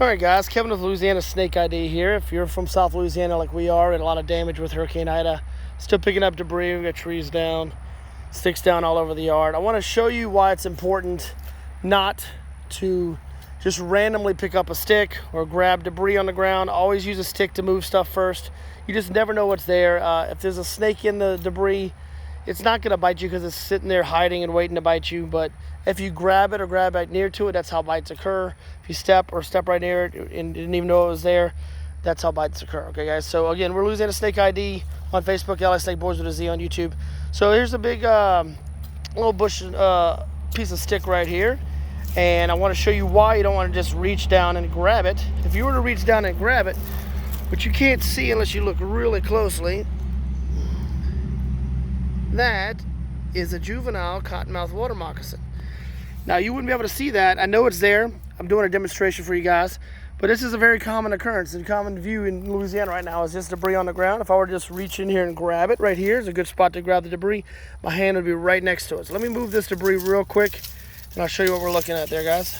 Alright guys, Kevin with Louisiana Snake ID here. If you're from South Louisiana like we are, and a lot of damage with Hurricane Ida, still picking up debris, we got trees down, sticks down all over the yard. I want to show you why it's important not to just randomly pick up a stick or grab debris on the ground. Always use a stick to move stuff first. You just never know what's there. If there's a snake in the debris, it's not going to bite you because it's sitting there hiding and waiting to bite you. But if you grab it or grab right near to it, that's how bites occur. If you step right near it and didn't even know it was there, that's how bites occur. Okay, guys. So again, we're Louisiana Snake ID on Facebook, LA Snake Boys with a Z on YouTube. So here's a big little bush piece of stick right here, and I want to show you why you don't want to just reach down and grab it. If you were to reach down and grab it, but you can't see unless you look really closely, that is a juvenile cottonmouth water moccasin. Now you wouldn't be able to see that. I know it's there. I'm doing a demonstration for you guys, but this is a very common occurrence and common view in Louisiana right now is this debris on the ground. If I were to just reach in here and grab it, right here is a good spot to grab the debris. My hand would be right next to it. So let me move this debris real quick and I'll show you what we're looking at there, guys.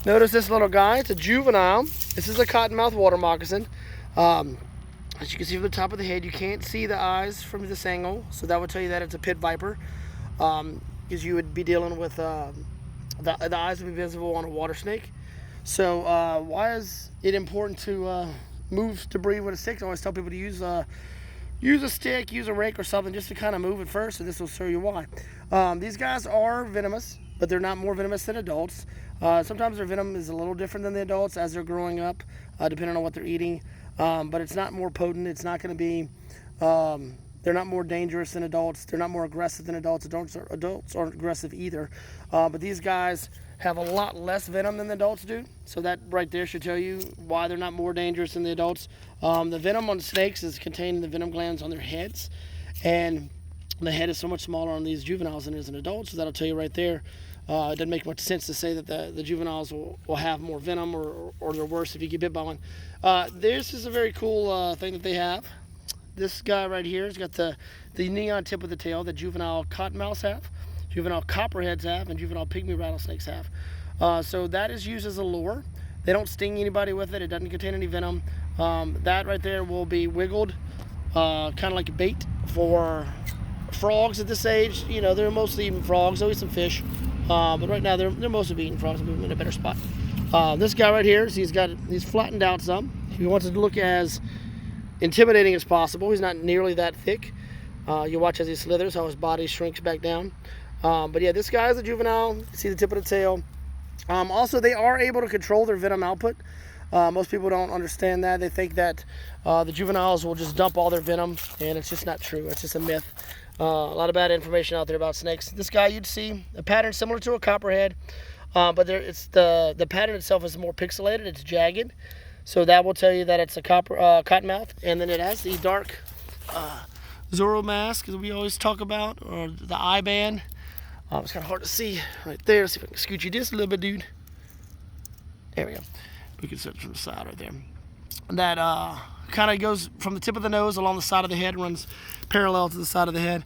Notice this little guy. It's a juvenile. This is a cottonmouth water moccasin. As you can see from the top of the head, you can't see the eyes from this angle, so that would tell you that it's a pit viper, because you would be dealing with the eyes would be visible on a water snake. So why is it important to move debris with a stick? I always tell people to use a stick, use a rake or something just to kind of move it first, and this will show you why. These guys are venomous, but they're not more venomous than adults. Sometimes their venom is a little different than the adults as they're growing up, depending on what they're eating. But it's not more potent. It's not going to be, they're not more dangerous than adults. They're not more aggressive than adults. Adults aren't aggressive either. But these guys have a lot less venom than the adults do. So that right there should tell you why they're not more dangerous than the adults. The venom on snakes is contained in the venom glands on their heads. And the head is so much smaller on these juveniles than it is in adults. So that'll tell you right there. It doesn't make much sense to say that the juveniles will have more venom or they're worse if you get bit by one. This is a very cool thing that they have. This guy right here has got the neon tip of the tail that juvenile cottonmouths have, juvenile copperheads have, and juvenile pygmy rattlesnakes have. So that is used as a lure. They don't sting anybody with it. It doesn't contain any venom. That right there will be wiggled, kind of like a bait for frogs at this age. You know, they're mostly eating frogs, always some fish. But right now they're mostly eating frogs. I'm moving in a better spot. This guy right here, he's flattened out some. He wants it to look as intimidating as possible. He's not nearly that thick. You watch as he slithers, how his body shrinks back down. But yeah, this guy is a juvenile. You see the tip of the tail. Also, they are able to control their venom output. Most people don't understand that. They think that the juveniles will just dump all their venom, and it's just not true. It's just a myth. A lot of bad information out there about snakes. This guy, you'd see a pattern similar to a copperhead, but it's the pattern itself is more pixelated. It's jagged, so that will tell you that it's a cottonmouth. And then it has the dark Zorro mask that we always talk about, or the eye band. It's kind of hard to see right there. Let's see if I can scoot you just a little bit, dude. There we go. We can set it from the side right there. That kind of goes from the tip of the nose along the side of the head, runs parallel to the side of the head.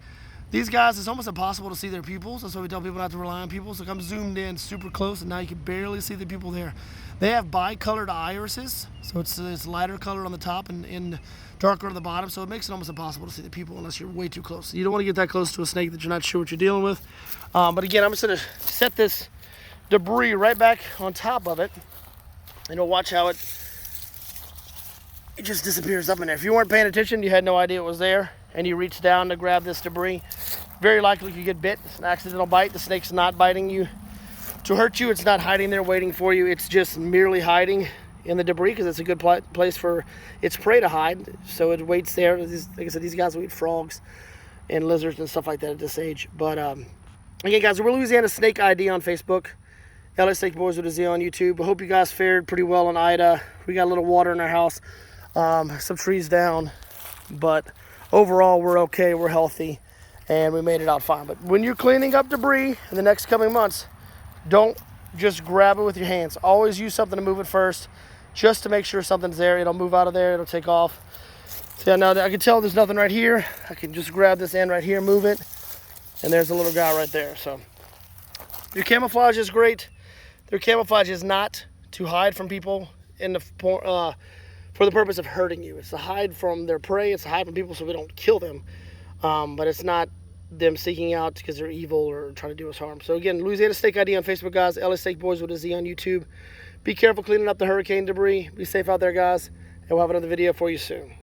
These guys, it's almost impossible to see their pupils. That's why we tell people not to rely on pupils. Look, I'm zoomed in super close, and now you can barely see the pupil there. They have bicolored irises, so it's lighter color on the top and darker on the bottom, so it makes it almost impossible to see the pupil unless you're way too close. You don't want to get that close to a snake that you're not sure what you're dealing with. But again, I'm just going to set this debris right back on top of it, and you'll watch how it just disappears up in there. If you weren't paying attention, you had no idea it was there, and you reach down to grab this debris, very likely you get bit. It's an accidental bite. The snake's not biting you to hurt you. It's not hiding there waiting for you. It's just merely hiding in the debris because it's a good place for its prey to hide. So it waits there. Like I said, these guys will eat frogs and lizards and stuff like that at this age. But again, guys, we're Louisiana Snake ID on Facebook, LA Snake Boys with a Z on YouTube. I hope you guys fared pretty well on Ida. We got a little water in our house, some trees down, but overall we're okay, we're healthy, and we made it out fine. But when you're cleaning up debris in the next coming months, don't just grab it with your hands. Always use something to move it first, just to make sure something's there. It'll move out of there, it'll take off. So now I can tell there's nothing right here. I can just grab this end right here, move it, and there's a little guy right there. So your camouflage is great. Their camouflage is not to hide from people for the purpose of hurting you. It's to hide from their prey. It's to hide from people so we don't kill them. But it's not them seeking out because they're evil or trying to do us harm. So again, Louisiana Snake ID on Facebook, guys. LA Snake Boys with a Z on YouTube. Be careful cleaning up the hurricane debris. Be safe out there, guys. And we'll have another video for you soon.